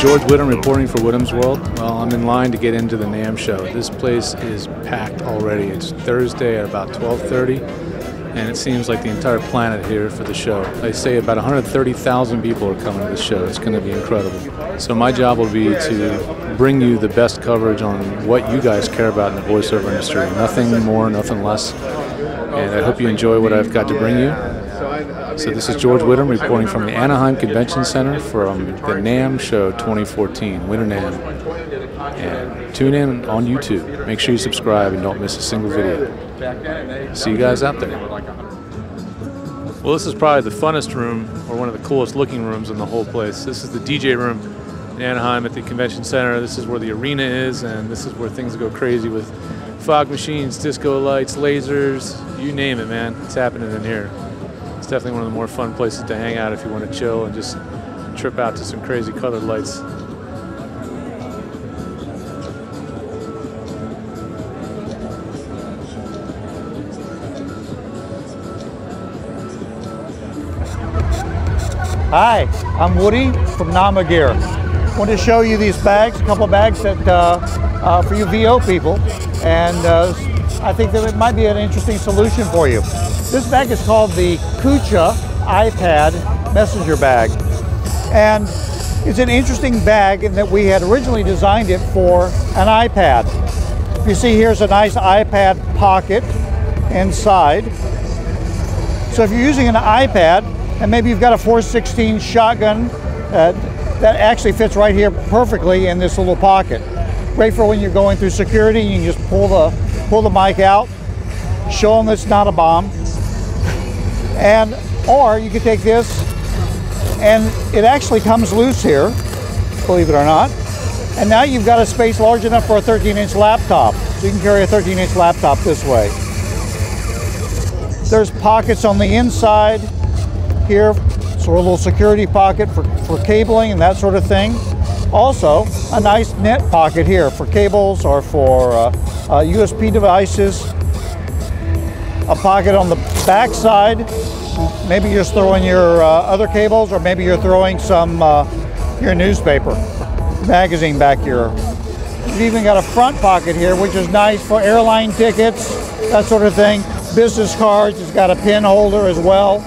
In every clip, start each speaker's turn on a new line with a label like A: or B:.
A: George Whittam reporting for Whittam's World. Well, I'm in line to get into the NAMM show. This place is packed already. It's Thursday at about 12:30, and it seems like the entire planet here for the show. They say about 130,000 people are coming to this show. It's going to be incredible. So my job will be to bring you the best coverage on what you guys care about in the voiceover industry. Nothing more, nothing less. And I hope you enjoy what I've got to bring you. So this is George Whittam reporting from the Anaheim Convention Center from the NAMM show 2014, Winter NAMM. And tune in on YouTube. Make sure you subscribe and don't miss a single video. See you guys out there. Well, this is probably the funnest room, or one of the coolest looking rooms in the whole place. This is the DJ room in Anaheim at the Convention Center. This is where the arena is, and this is where things go crazy with fog machines, disco lights, lasers, you name it, man. It's happening in here. It's definitely one of the more fun places to hang out if you want to chill and just trip out to some crazy colored lights.
B: Hi, I'm Woody from Namba Gear. I want to show you these bags, a couple of bags that for you VO people, and I think that it might be an interesting solution for you. This bag is called the Kucha iPad Messenger Bag, and it's an interesting bag in that we had originally designed it for an iPad. If you see, here's a nice iPad pocket inside. So if you're using an iPad, and maybe you've got a 416 shotgun that actually fits right here perfectly in this little pocket. Great for when you're going through security. You can just pull the mic out, show them it's not a bomb, or you can take this, and it actually comes loose here, believe it or not. And now you've got a space large enough for a 13-inch laptop, so you can carry a 13-inch laptop this way. There's pockets on the inside here, so a little security pocket for cabling and that sort of thing. Also, a nice net pocket here for cables or for USB devices. A pocket on the back side. Maybe you're just throwing your other cables, or maybe you're throwing some your newspaper, magazine back here. You've even got a front pocket here, which is nice for airline tickets, that sort of thing. Business cards. It's got a pen holder as well.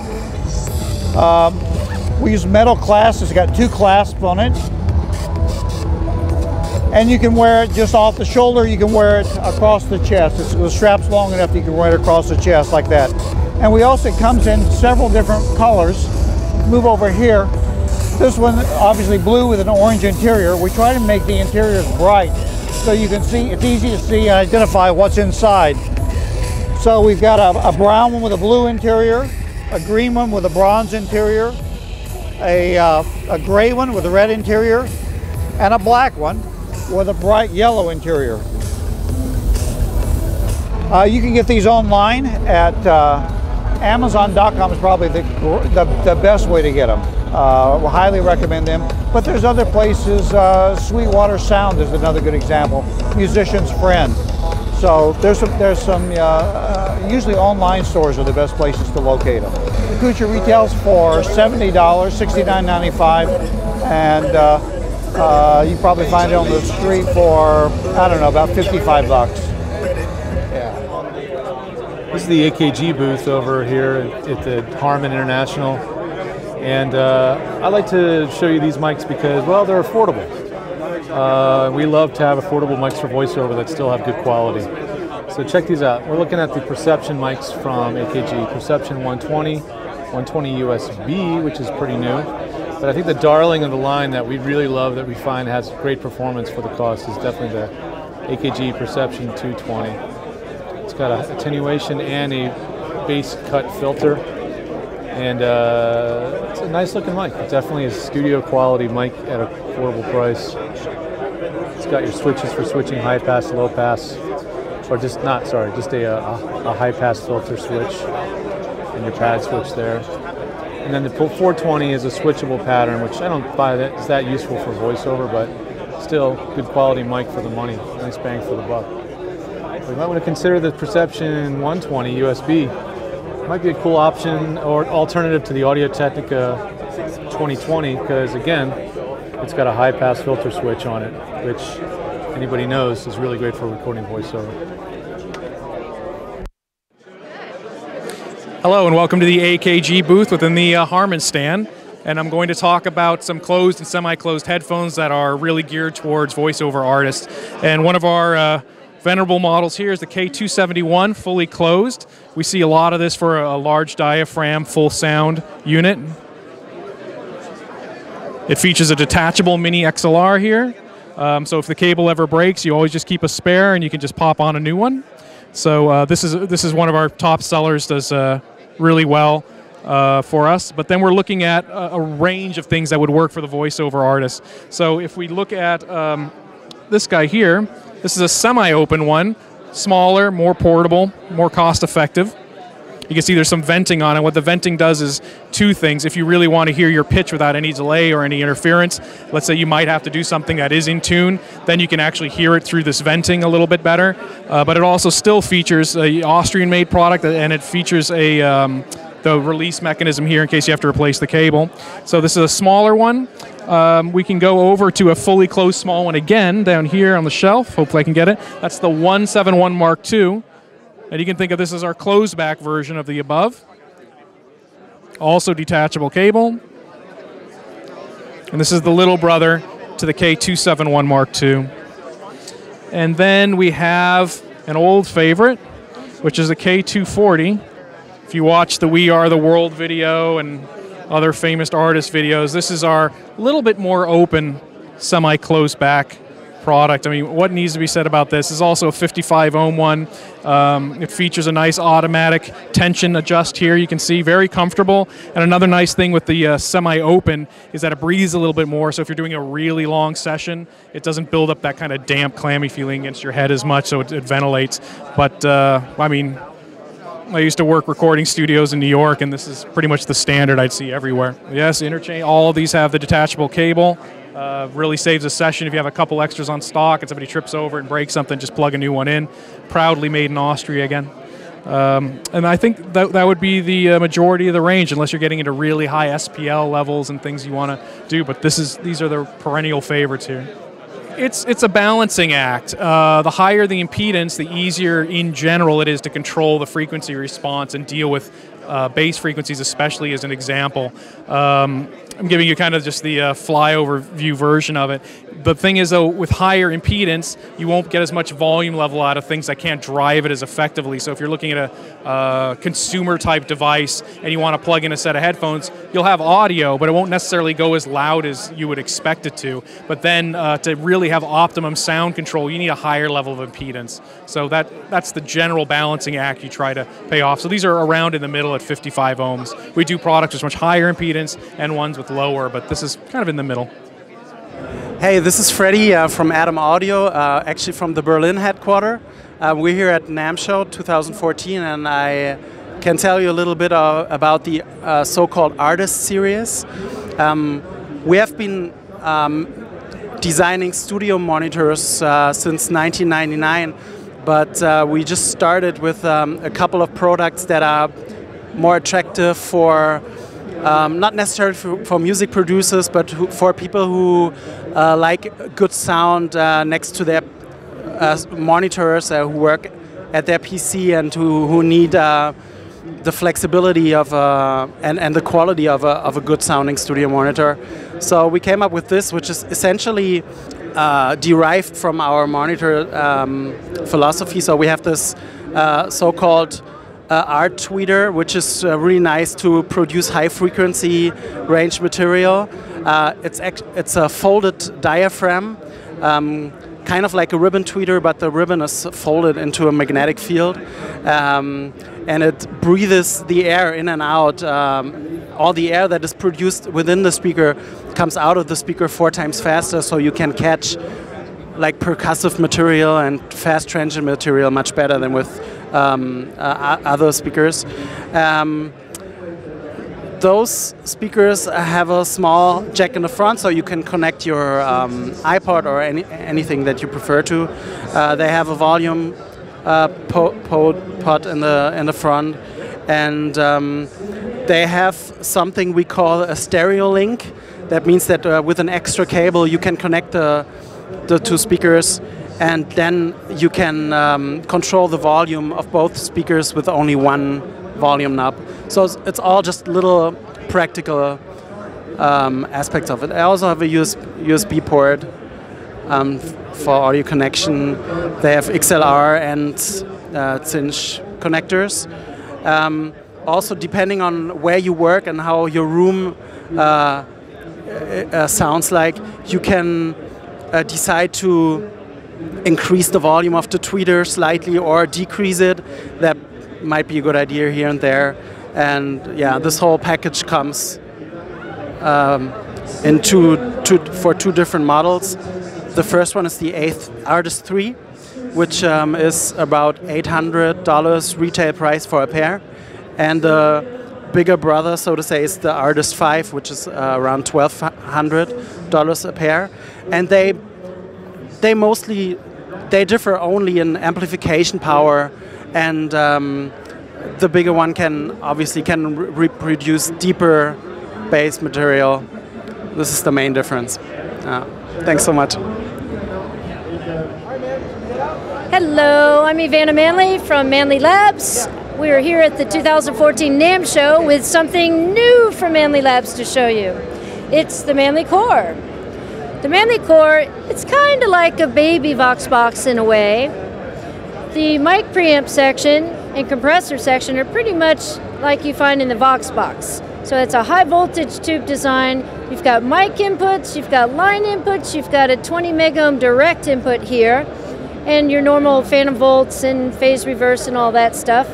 B: We use metal clasps. It's got 2 clasps on it. And you can wear it just off the shoulder. You can wear it across the chest. The strap's long enough that you can wear it across the chest like that. And it comes in several different colors. Move over here. This one, obviously blue with an orange interior. We try to make the interiors bright so you can see, it's easy to see and identify what's inside. So we've got a brown one with a blue interior, a green one with a bronze interior, a gray one with a red interior, and a black one with a bright yellow interior. You can get these online at Amazon.com is probably the best way to get them. We'll highly recommend them. But there's other places. Sweetwater Sound is another good example. Musician's Friend. So there's some usually online stores are the best places to locate them. The Kucha retails for $70, $69.95, and you probably find it on the street for, I don't know, about 55 bucks. Yeah.
A: This is the AKG booth over here at the Harman International, and I like to show you these mics because, well, they're affordable. We love to have affordable mics for voiceover that still have good quality. So check these out. We're looking at the Perception mics from AKG, Perception 120, 120 USB, which is pretty new. But I think the darling of the line that we really love, that we find has great performance for the cost, is definitely the AKG Perception 220. It's got an attenuation and a bass cut filter. And it's a nice looking mic. It definitely is studio quality mic at an affordable price. It's got your switches for switching high pass, low pass, or just a high pass filter switch, and your pad switch there. And then the 420 is a switchable pattern, which I don't find that is that useful for voiceover, but still good quality mic for the money. Nice bang for the buck. We might want to consider the Perception 120 USB. Might be a cool option or alternative to the Audio Technica 2020, because again, It's got a high-pass filter switch on it, which anybody knows is really great for recording voiceover.
C: Hello and welcome to the AKG booth within the Harman stand. And I'm going to talk about some closed and semi-closed headphones that are really geared towards voiceover artists. And one of our venerable models here is the K271, fully closed. We see a lot of this for a large diaphragm, full sound unit. It features a detachable mini XLR here. So if the cable ever breaks, you always just keep a spare and you can just pop on a new one. So this is one of our top sellers, does really well for us. But then we're looking at a range of things that would work for the voiceover artist. So if we look at this guy here, this is a semi-open one, smaller, more portable, more cost-effective. You can see there's some venting on it. What the venting does is two things. If you really want to hear your pitch without any delay or any interference, let's say you might have to do something that is in tune, then you can actually hear it through this venting a little bit better. But it also still features an Austrian-made product, and it features the release mechanism here in case you have to replace the cable. So this is a smaller one. We can go over to a fully closed small one again down here on the shelf. Hopefully I can get it. That's the 171 Mark II. And you can think of this as our closed back version of the above. Also detachable cable. And this is the little brother to the K271 Mark II. And then we have an old favorite, which is a K240. If you watch the We Are the World video and other famous artist videos, this is our little bit more open, semi-closed back product. I mean, what needs to be said about this is also a 55 ohm one. It features a nice automatic tension adjust here. You can see very comfortable. And another nice thing with the semi-open is that it breathes a little bit more. So if you're doing a really long session, it doesn't build up that kind of damp, clammy feeling against your head as much, so it ventilates. But I mean, I used to work recording studios in New York, and this is pretty much the standard I'd see everywhere. Yes, interchange. All of these have the detachable cable. Really saves a session if you have a couple extras on stock and somebody trips over and breaks something, just plug a new one in. Proudly made in Austria again. And I think that would be the majority of the range, unless you're getting into really high SPL levels and things you want to do. But these are the perennial favorites here. It's a balancing act. The higher the impedance, the easier in general it is to control the frequency response and deal with bass frequencies, especially as an example. I'm giving you kind of just the flyover view version of it. The thing is, though, with higher impedance, you won't get as much volume level out of things that can't drive it as effectively. So if you're looking at a consumer-type device and you want to plug in a set of headphones, you'll have audio, but it won't necessarily go as loud as you would expect it to. But then to really have optimum sound control, you need a higher level of impedance. So that's the general balancing act you try to pay off. So these are around in the middle at 55 ohms. We do products with much higher impedance and ones with lower, but this is kind of in the middle.
D: Hey, this is Freddie from Adam Audio, actually from the Berlin headquarters. We're here at NAMM Show 2014, and I can tell you a little bit about the so-called Artist Series. We have been designing studio monitors since 1999, but we just started with a couple of products that are more attractive for not necessarily for music producers, but for people who like good sound next to their monitors, who work at their PC and who need the flexibility of and the quality of a good sounding studio monitor. So we came up with this, which is essentially derived from our monitor philosophy. So we have this so-called art tweeter, which is really nice to produce high frequency range material. It's a folded diaphragm, kind of like a ribbon tweeter, but the ribbon is folded into a magnetic field, and it breathes the air in and out. All the air that is produced within the speaker comes out of the speaker 4 times faster, so you can catch like percussive material and fast transient material much better than with other speakers. Those speakers have a small jack in the front, so you can connect your iPod or anything that you prefer to. They have a volume pod in the front, and they have something we call a stereo link. That means that with an extra cable you can connect the two speakers, and then you can control the volume of both speakers with only one volume knob. So it's all just little practical aspects of it. I also have a USB port for audio connection. They have XLR and cinch connectors. Also, depending on where you work and how your room sounds like, you can decide to increase the volume of the tweeter slightly or decrease it. That might be a good idea here and there. And yeah, this whole package comes in for two different models. The first one is the Artist 3, which is about $800 retail price for a pair. And the bigger brother, so to say, is the Artist 5, which is around $1,200 a pair. And they differ only in amplification power, and the bigger one can reproduce deeper bass material. This is the main difference. Thanks so much.
E: Hello, I'm Ivana Manley from Manley Labs. We're here at the 2014 NAMM show with something new from Manley Labs to show you. It's the Manley Core. The Manley Core, it's kind of like a baby Vox box in a way. The mic preamp section and compressor section are pretty much like you find in the Vox box. So it's a high voltage tube design. You've got mic inputs, you've got line inputs, you've got a 20 megohm direct input here, and your normal phantom volts and phase reverse and all that stuff.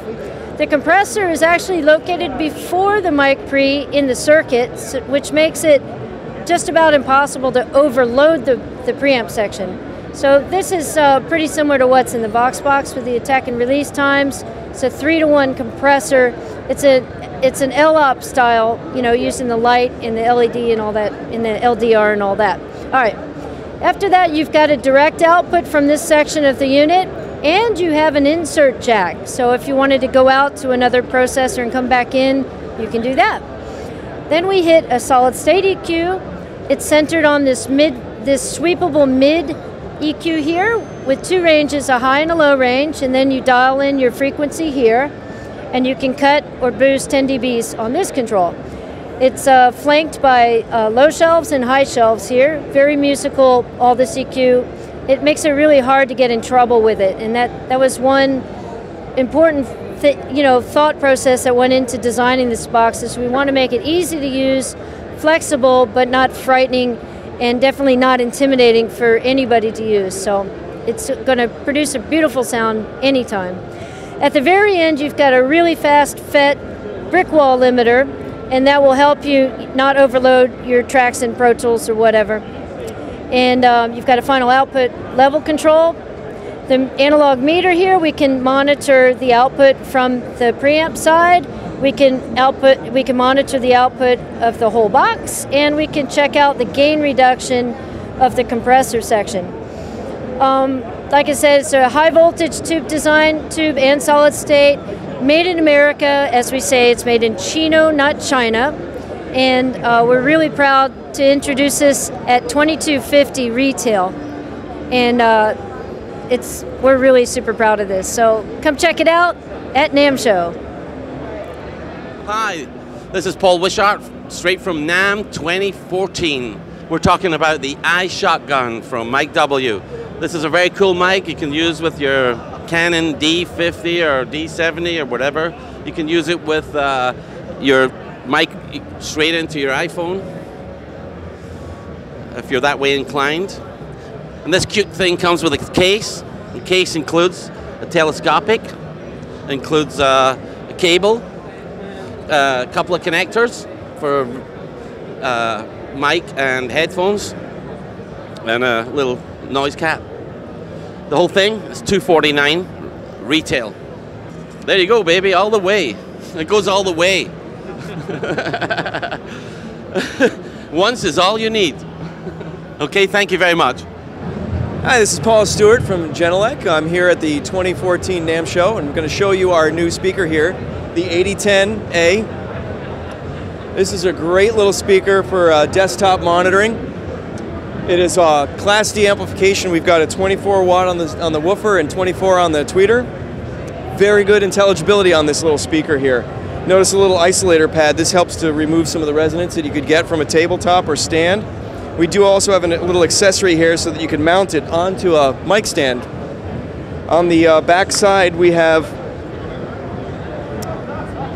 E: The compressor is actually located before the mic pre in the circuit, which makes it just about impossible to overload the preamp section. So this is pretty similar to what's in the Vox box with the attack and release times. It's a 3-to-1 compressor. It's an LOP style, using the light and the LED and all that, in the LDR and all that. All right. After that, you've got a direct output from this section of the unit, and you have an insert jack. So if you wanted to go out to another processor and come back in, you can do that. Then we hit a solid state EQ. It's centered on this sweepable mid EQ here with two ranges, a high and a low range, and then you dial in your frequency here, and you can cut or boost 10 dBs on this control. It's flanked by low shelves and high shelves here. Very musical, all this EQ. It makes it really hard to get in trouble with it, and that was one important thought process that went into designing this box. Is we want to make it easy to use, flexible, but not frightening, and definitely not intimidating for anybody to use. So it's going to produce a beautiful sound anytime. At the very end, you've got a really fast FET brick wall limiter, and that will help you not overload your tracks in Pro Tools or whatever. And you've got a final output level control. The analog meter here, we can monitor the output from the preamp side. We can monitor the output of the whole box, and we can check out the gain reduction of the compressor section. Like I said, it's a high voltage tube design, tube and solid state, made in America. As we say, it's made in Chino, not China. And we're really proud to introduce this at $22.50 retail. And we're really super proud of this. So come check it out at NAMM Show.
F: Hi, this is Paul Wishart, straight from NAMM 2014. We're talking about the iShotgun from MicW. This is a very cool mic you can use with your Canon D50 or D70 or whatever. You can use it with your mic straight into your iPhone, if you're that way inclined. And this cute thing comes with a case. The case includes a telescopic, includes a cable, a couple of connectors for mic and headphones, and a little noise cap. The whole thing is $249 retail. There you go, baby, all the way. It goes all the way. Once is all you need. Okay, thank you very much.
G: Hi, this is Paul Stewart from Genelec. I'm here at the 2014 NAMM show, and I'm going to show you our new speaker here, the 8010A. This is a great little speaker for desktop monitoring. It is Class D amplification. We've got a 24 watt on the woofer and 24 on the tweeter. Very good intelligibility on this little speaker here. Notice a little isolator pad. This helps to remove some of the resonance that you could get from a tabletop or stand. We do also have a little accessory here so that you can mount it onto a mic stand. On the back side, we have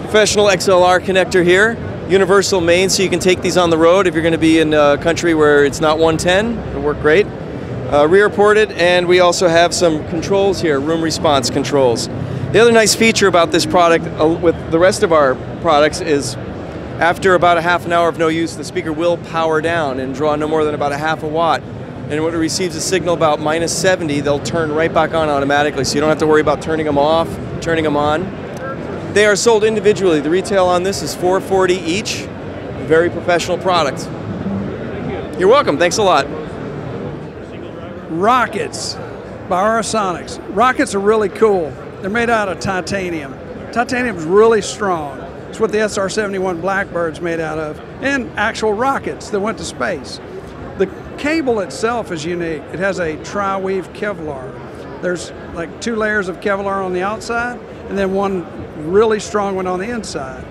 G: professional XLR connector here. Universal main, so you can take these on the road if you're going to be in a country where it's not 110. It'll work great. Rear ported, and we also have some controls here, room response controls. The other nice feature about this product with the rest of our products is after about a half an hour of no use, the speaker will power down and draw no more than about a half a watt. And when it receives a signal about -70, they'll turn right back on automatically, so you don't have to worry about turning them off, turning them on. They are sold individually. The retail on this is $440 each. Very professional product. You're welcome. Thanks a lot.
H: Rockets by Aurisonics. Rockets are really cool. They're made out of titanium. Titanium is really strong. It's what the SR-71 Blackbird's made out of, and actual rockets that went to space. The cable itself is unique. It has a tri-weave Kevlar. There's like 2 layers of Kevlar on the outside, and then one really strong one on the inside.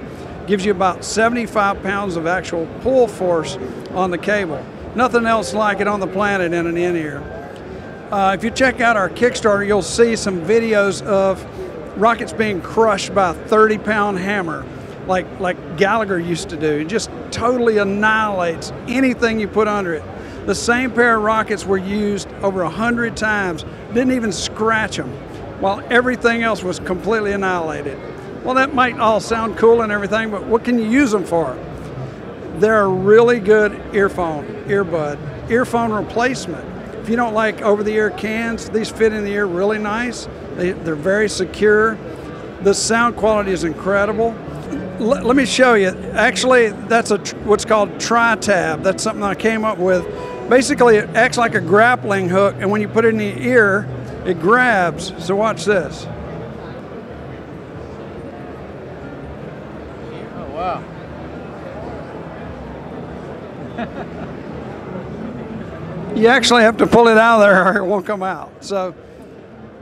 H: Gives you about 75 pounds of actual pull force on the cable. Nothing else like it on the planet in an in-ear. If you check out our Kickstarter, you'll see some videos of rockets being crushed by a 30-pound hammer, like Gallagher used to do. It just totally annihilates anything you put under it. The same pair of rockets were used over 100 times, didn't even scratch them, while everything else was completely annihilated. Well, that might all sound cool and everything, but what can you use them for? They're a really good earphone replacement. If you don't like over-the-ear cans, these fit in the ear really nice. They're very secure. The sound quality is incredible. Let me show you. Actually, that's what's called tri-tab. That's something I came up with. Basically, it acts like a grappling hook, and when you put it in the ear, it grabs. So watch this.
A: Oh, wow.
H: You actually have to pull it out of there or it won't come out. So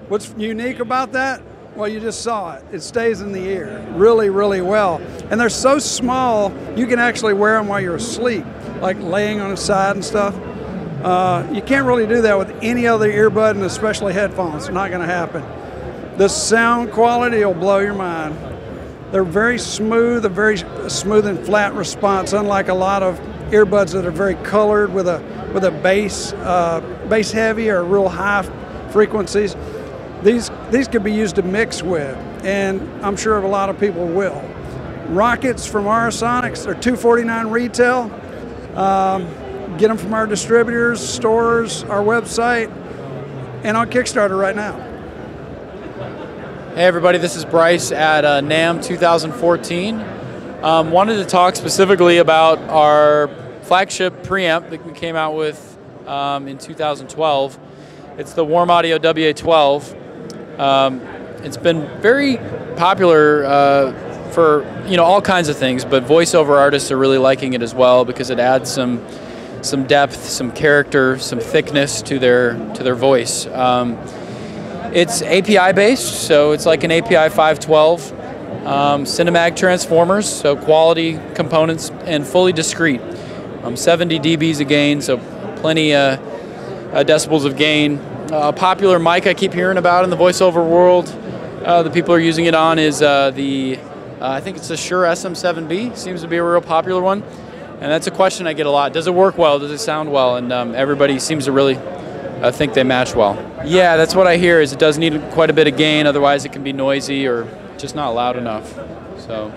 H: what's unique about that? Well, you just saw it. It stays in the ear really, really well. And they're so small, you can actually wear them while you're asleep, like laying on the side and stuff. You can't really do that with any other earbud, and especially headphones. It's not going to happen. The sound quality will blow your mind. They're very smooth, a very smooth and flat response, unlike a lot of earbuds that are very colored with a bass heavy or real high frequencies. These could be used to mix with, and I'm sure a lot of people will. Rockets from Aurisonics are $249 retail. Get them from our distributors, stores, our website, and on Kickstarter right now.
I: Hey everybody, this is Bryce at NAMM 2014. Wanted to talk specifically about our flagship preamp that we came out with in 2012. It's the Warm Audio WA12. It's been very popular for all kinds of things, but voiceover artists are really liking it as well because it adds some depth, some character, some thickness to their voice. It's API based, so it's like an API 512. Cinemag transformers, so quality components, and fully discrete. 70 dBs of gain, so plenty decibels of gain. A popular mic I keep hearing about in the voiceover world, the people are using it on is I think it's the Shure SM7B, seems to be a real popular one. And that's a question I get a lot. Does it work well? Does it sound well? And everybody seems to really think they match well. Yeah, that's what I hear, is it does need quite a bit of gain, otherwise it can be noisy or just not loud enough. So,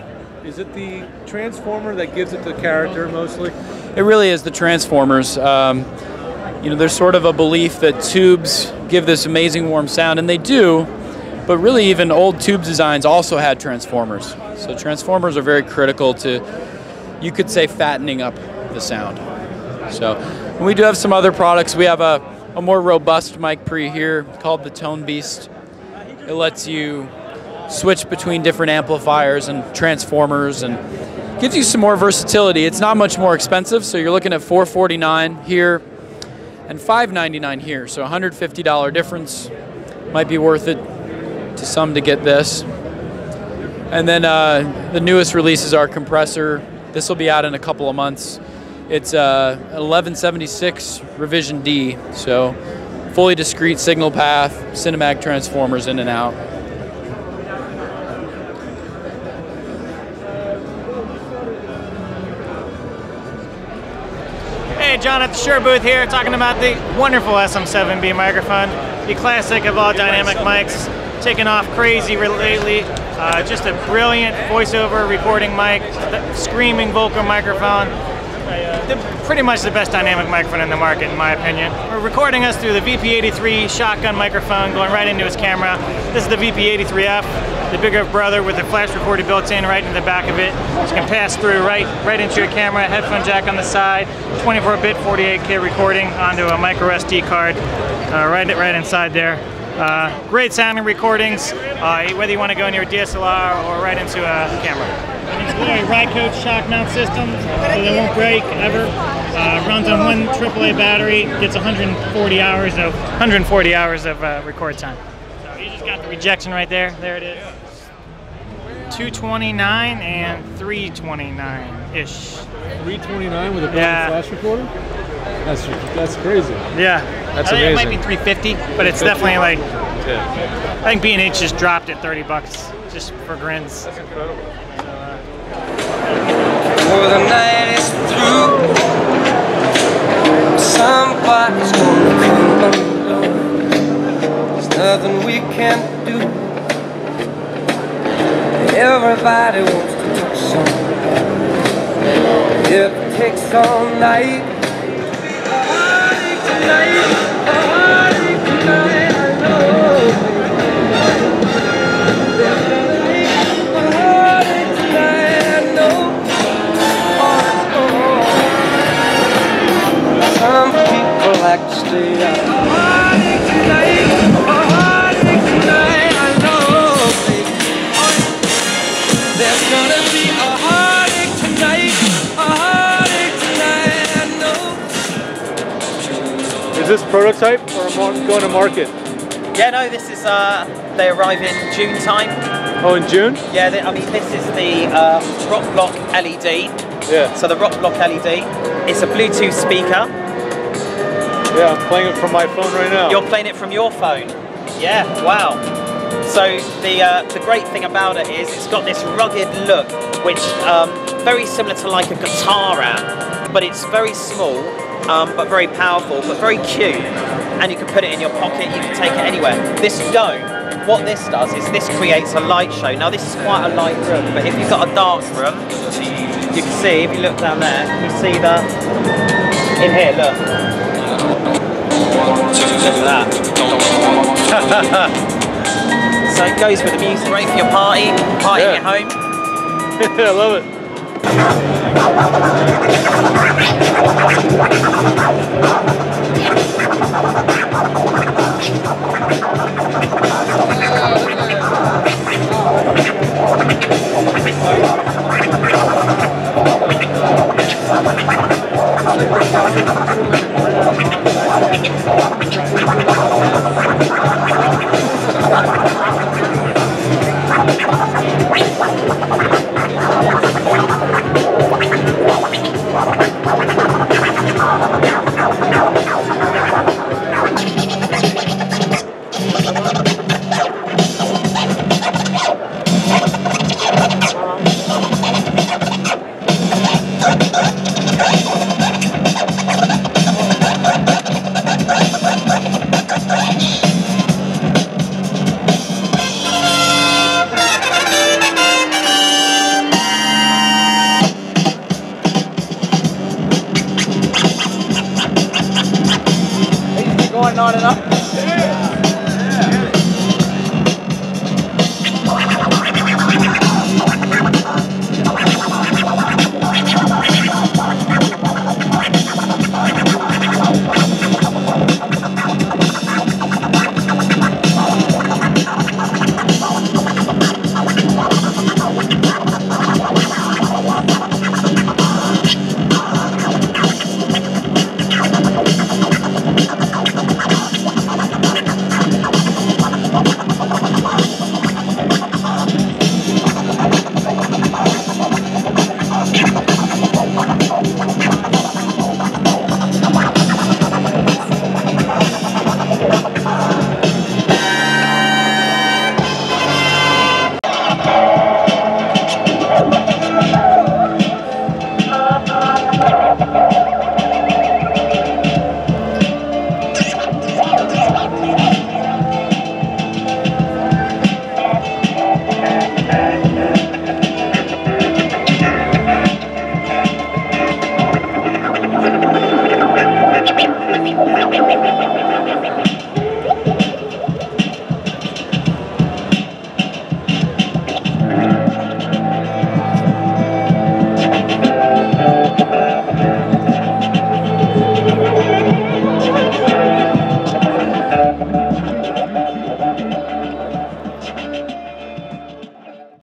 A: is it the transformer that gives it the character mostly?
I: It really is the transformers. There's sort of a belief that tubes give this amazing warm sound, and they do, but really even old tube designs also had transformers. So transformers are very critical to, you could say, fattening up the sound. So, and we do have some other products. We have a more robust mic pre here called the Tone Beast. It lets you switch between different amplifiers and transformers and gives you some more versatility. It's not much more expensive, so you're looking at $449 here and $599 here, so $150 difference. Might be worth it to some to get this. And then the newest release is our compressor. This will be out in a couple of months. It's 1176 revision D, so fully discrete signal path, Cinemag transformers in and out.
J: Hey, John at the Shure booth here, talking about the wonderful SM7B microphone, the classic of all dynamic mics, taking off crazy lately. Just a brilliant voiceover recording mic, screaming vocal microphone. Pretty much the best dynamic microphone in the market, in my opinion. We're recording us through the VP83 shotgun microphone, going right into his camera. This is the VP83F, the bigger brother with a flash recorder built in right in the back of it, which can pass through right into your camera. Headphone jack on the side, 24-bit 48K recording onto a micro SD card, right inside there. Great sounding recordings, whether you want to go into your DSLR or right into a camera. It's a ride coach shock mount system, so they won't break ever. Runs on one AAA battery, gets 140 hours of record time. So you just got the rejection right there. There it is. 229 and 329-ish.
A: 329 with a flash recorder? That's crazy.
J: Yeah.
A: That's
J: I think
A: amazing.
J: it might be 350, but it's definitely like, I think B&H just dropped it $30 just for grins. That's incredible.
K: Before the night is through, somebody's gonna come undone. There's nothing we can't do. Everybody wants to touch somebody. It takes all night. A heartache tonight, I know. There's gonna be a heartache tonight, I know. Some people like to stay out. A heartache tonight, I know, baby. There's gonna be a heartache tonight, I know.
A: Is this prototype or going to market?
L: Yeah, no, this is, they arrive in June time.
A: Oh, in June?
L: Yeah, I mean, this is the Rock Block LED.
A: Yeah.
L: So the Rock Block LED, it's a Bluetooth speaker.
A: Yeah, I'm playing it from my phone right now.
L: You're playing it from your phone? Yeah, wow. So the great thing about it is it's got this rugged look, which very similar to like a guitar amp, but it's very small, but very powerful, but very cute. And you can put it in your pocket, you can take it anywhere. This don't. What this does is this creates a light show. Now this is quite a light room, but if you've got a dark room, you can see, if you look down there, you see in here, look. Look at that. So it goes with the music, great for your party at home.
A: I love it.
L: Going on and up.